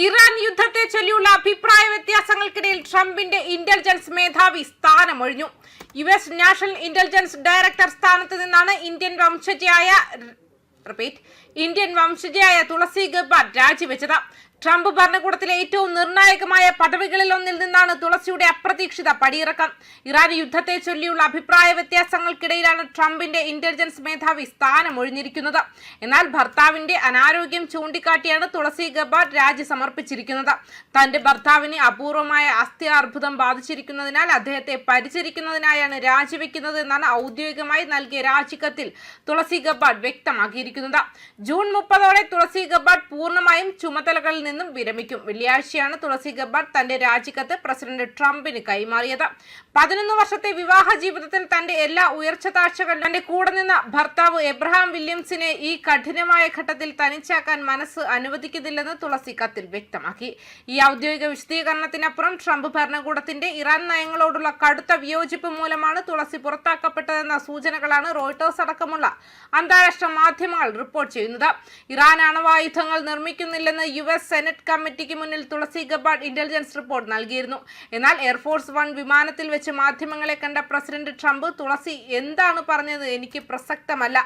Iran യുദ്ധത്തെ ചൊല്ലിയുള്ള അഭിപ്രായ വ്യത്യാസങ്ങൾക്കിടയിൽ ട്രംപിന്റെ ഇന്റലിജൻസ് മേധാവി സ്ഥാനമൊഴിഞ്ഞു. US നാഷണൽ ഇന്റലിജൻസ് ഡയറക്ടർ സ്ഥാനത്ത് നിന്നാണ് ഇന്ത്യൻ വംശജയായ തുളസി ഗബ്ബാർഡ് രാജിവെച്ചത്. ട്രംപ് ഭരണകൂടത്തിലെ ഏറ്റവും നിർണായകമായ പദവികളിൽ ഒന്നിൽ നിന്നാണ് തുളസിയുടെ അപ്രതീക്ഷിത പടിയിറക്കം. ഇറാൻ യുദ്ധത്തെ ചൊല്ലിയുള്ള അഭിപ്രായ വ്യത്യാസങ്ങൾക്കിടയിലാണ് ട്രംപിന്റെ ഇന്റലിജൻസ് മേധാവി സ്ഥാനമൊഴിഞ്ഞിരിക്കുന്നത്. എന്നാൽ ഭർത്താവിന്റെ അനാരോഗ്യം ചൂണ്ടിക്കാട്ടിയാണ് തുളസി ഗബ്ബാർഡ് രാജി സമർപ്പിച്ചിരിക്കുന്നത്. തന്റെ ഭർത്താവിന് അപൂർവമായ അസ്ഥി അർബുദം ബാധിച്ചിരിക്കുന്നതിനാൽ അദ്ദേഹത്തെ പരിചരിക്കുന്നതിനായാണ് രാജിവെക്കുന്നത് എന്നാണ് ഔദ്യോഗികമായി നൽകിയ രാജിക്കത്തിൽ തുളസി ഗബ്ബാർഡ് വ്യക്തമാക്കിയിരിക്കുന്നത്. ജൂൺ 30 തുളസി ഗബ്ബാർഡ് പൂർണ്ണമായും ചുമതലകളിൽ നിന്നും വിരമിക്കും. വെള്ളിയാഴ്ചയാണ് തുളസി ഗബ്ബാർഡ് തന്റെ രാജിക്കത്ത് പ്രസിഡന്റ് ട്രംപിന് കൈമാറിയത്. 11 വർഷത്തെ വിവാഹ ജീവിതത്തിൽ തന്റെ എല്ലാ ഉയർച്ച താഴ്ചകളിലും തന്റെ കൂടെ നിന്ന ഭർത്താവ് എബ്രഹാം വില്യംസിനെ ഈ കഠിനമായ ഘട്ടത്തിൽ തനിച്ചാക്കാൻ മനസ്സ് അനുവദിക്കുന്നില്ലെന്ന് തുളസി കത്തിൽ വ്യക്തമാക്കി. ഈ ഔദ്യോഗിക വിശദീകരണത്തിനപ്പുറം ട്രംപ് ഭരണകൂടത്തിന്റെ ഇറാൻ നയങ്ങളോടുള്ള കടുത്ത വിയോജിപ്പ് മൂലമാണ് തുളസി പുറത്താക്കപ്പെട്ടതെന്ന സൂചനകളാണ് റോയിട്ടേഴ്സ് അടക്കമുള്ള അന്താരാഷ്ട്ര മാധ്യമങ്ങൾ റിപ്പോർട്ട് ചെയ്യുന്നത്. ഇറാൻ അണവായുധങ്ങൾ നിർമ്മിക്കുന്നില്ലെന്ന് US സെനറ്റ് കമ്മിറ്റിക്ക് മുന്നിൽ തുളസി ഗബ്ബാർഡ് ഇന്റലിജൻസ് റിപ്പോർട്ട് നൽകിയിരുന്നു. എന്നാൽ എയർഫോഴ്സ് 1 വിമാനത്തിൽ വെച്ച് മാധ്യമങ്ങളെ കണ്ട പ്രസിഡന്റ് ട്രംപ് തുളസി എന്താണ് പറഞ്ഞത് എനിക്ക് പ്രസക്തമല്ല,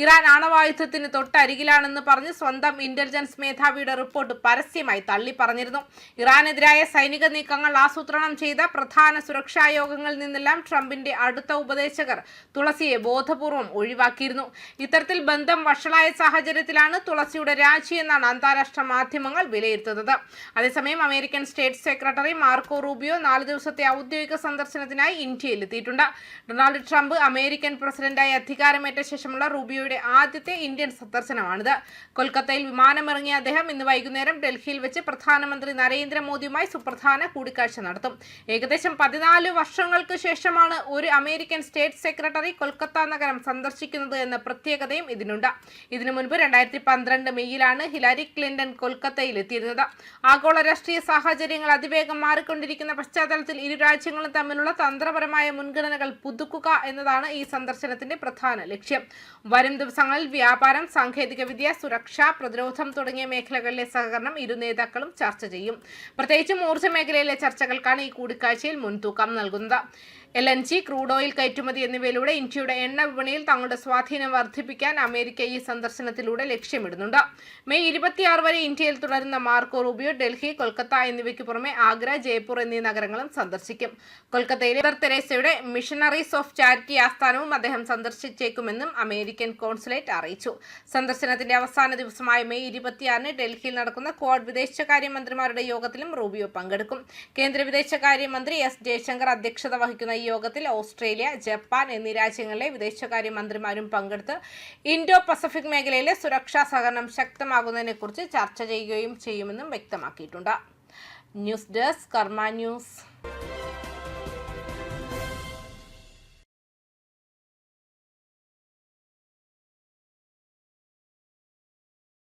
ഇറാൻ ആണവായുധത്തിന് തൊട്ടരികിലാണെന്ന് പറഞ്ഞ് സ്വന്തം ഇന്റലിജൻസ് മേധാവിയുടെ റിപ്പോർട്ട് പരസ്യമായി തള്ളി പറഞ്ഞിരുന്നു. ഇറാനെതിരായ സൈനിക നീക്കങ്ങൾ ആസൂത്രണം ചെയ്ത പ്രധാന സുരക്ഷാ യോഗങ്ങളിൽ നിന്നെല്ലാം ട്രംപിന്റെ അടുത്ത ഉപദേശകർ തുളസിയെ ബോധപൂർവം ഒഴിവാക്കിയിരുന്നു. ഇത്തരത്തിൽ ബന്ധം വഷളായ സാഹചര്യത്തിലാണ് തുളസിയുടെ രാജി എന്നാണ് അന്താരാഷ്ട്ര മാധ്യമങ്ങൾ വിലയിരുത്തുന്നത്. അതേസമയം American state secretary Marco Rubio 4 ദിവസത്തെ ഔദ്യോഗിക സന്ദർശനത്തിനായി ഇന്ത്യയിൽ എത്തിയിട്ടുണ്ട്. ഡൊണാൾഡ് ട്രംപ് അമേരിക്കൻ പ്രസിഡന്റായി അധികാരമേറ്റ ശേഷമുള്ള റൂബിയോയുടെ ആദ്യത്തെ ഇന്ത്യൻ സന്ദർശനമാണിത്. കൊൽക്കത്തയിൽ വിമാനമിറങ്ങിയ അദ്ദേഹം ഇന്ന് വൈകുന്നേരം ഡൽഹിയിൽ വെച്ച് പ്രധാനമന്ത്രി നരേന്ദ്രമോദിയുമായി സുപ്രധാന കൂടിക്കാഴ്ച നടത്തും. ഏകദേശം 14 വർഷങ്ങൾക്ക് ശേഷമാണ് ഒരു അമേരിക്കൻ സ്റ്റേറ്റ് സെക്രട്ടറി കൊൽക്കത്ത നഗരം സന്ദർശിക്കുന്നത് എന്ന പ്രത്യേകതയും ഇതിനുണ്ട്. ഇതിനു മുൻപ് 2012 മെയ്യിലാണ് ഹിലാരി ക്ലിന്റൺ കൊൽക്കത്തയിൽ എത്തിയിരുന്നത്. ആഗോള രാഷ്ട്രീയ സാഹചര്യങ്ങൾ അതിവേഗം മാറിക്കൊണ്ടിരിക്കുന്ന പശ്ചാത്തലത്തിൽ ഇരു രാജ്യങ്ങളും തമ്മിലുള്ള തന്ത്രപരമായ മുൻഗണനകൾ പുതുക്കുക എന്നതാണ് ഈ സന്ദർശനത്തിന്റെ പ്രധാന ലക്ഷ്യം. വരും ദിവസങ്ങളിൽ വ്യാപാരം, സാങ്കേതികവിദ്യ, സുരക്ഷ, പ്രതിരോധം തുടങ്ങിയ മേഖലകളിലെ സഹകരണം ഇരു നേതാക്കളും ചർച്ച ചെയ്യും. പ്രത്യേകിച്ചും ഊർജ്ജ മേഖലയിലെ ചർച്ചകൾക്കാണ് ഈ കൂടിക്കാഴ്ചയിൽ മുൻതൂക്കം നൽകുന്നത്. LNG, ക്രൂഡ് ഓയിൽ കയറ്റുമതി എന്നിവയിലൂടെ ഇന്ത്യയുടെ എണ്ണ വിപണിയിൽ തങ്ങളുടെ സ്വാധീനം വർദ്ധിപ്പിക്കാൻ അമേരിക്ക ഈ സന്ദർശനത്തിലൂടെ ലക്ഷ്യമിടുന്നുണ്ട്. മെയ് 26 വരെ ഇന്ത്യയിൽ തുടരുന്ന മാർക്കോ റൂബിയോ ഡൽഹി, കൊൽക്കത്ത എന്നിവയ്ക്ക് പുറമെ ആഗ്ര, ജയ്പൂർ എന്നീ നഗരങ്ങളും സന്ദർശിക്കും. കൊൽക്കത്തയിലെ മദർ തെരേസയുടെ മിഷണറീസ് ഓഫ് ചാരിറ്റി ആസ്ഥാനവും അദ്ദേഹം സന്ദർശിച്ചേക്കുമെന്നും അമേരിക്കൻ കോൺസുലേറ്റ് അറിയിച്ചു. സന്ദർശനത്തിന്റെ അവസാന ദിവസമായ മെയ് 26 ഡൽഹിയിൽ നടക്കുന്ന ക്വാഡ് വിദേശകാര്യമന്ത്രിമാരുടെ യോഗത്തിലും റൂബിയോ പങ്കെടുക്കും. കേന്ദ്ര വിദേശകാര്യമന്ത്രി S ജയശങ്കർ അധ്യക്ഷത വഹിക്കുന്ന യോഗത്തിൽ ഓസ്ട്രേലിയ, ജപ്പാൻ എന്നീ രാജ്യങ്ങളിലെ വിദേശകാര്യമന്ത്രിമാരും പങ്കെടുത്ത് ഇൻഡോ പസഫിക് മേഖലയിലെ സുരക്ഷാ സഹകരണം ശക്തമാകുന്നതിനെക്കുറിച്ച് ചർച്ച ചെയ്യുകയും ചെയ്യുമെന്നും വ്യക്തമാക്കിയിട്ടുണ്ട്. ന്യൂസ് ഡെസ്ക് കർമ്മ ന്യൂസ്.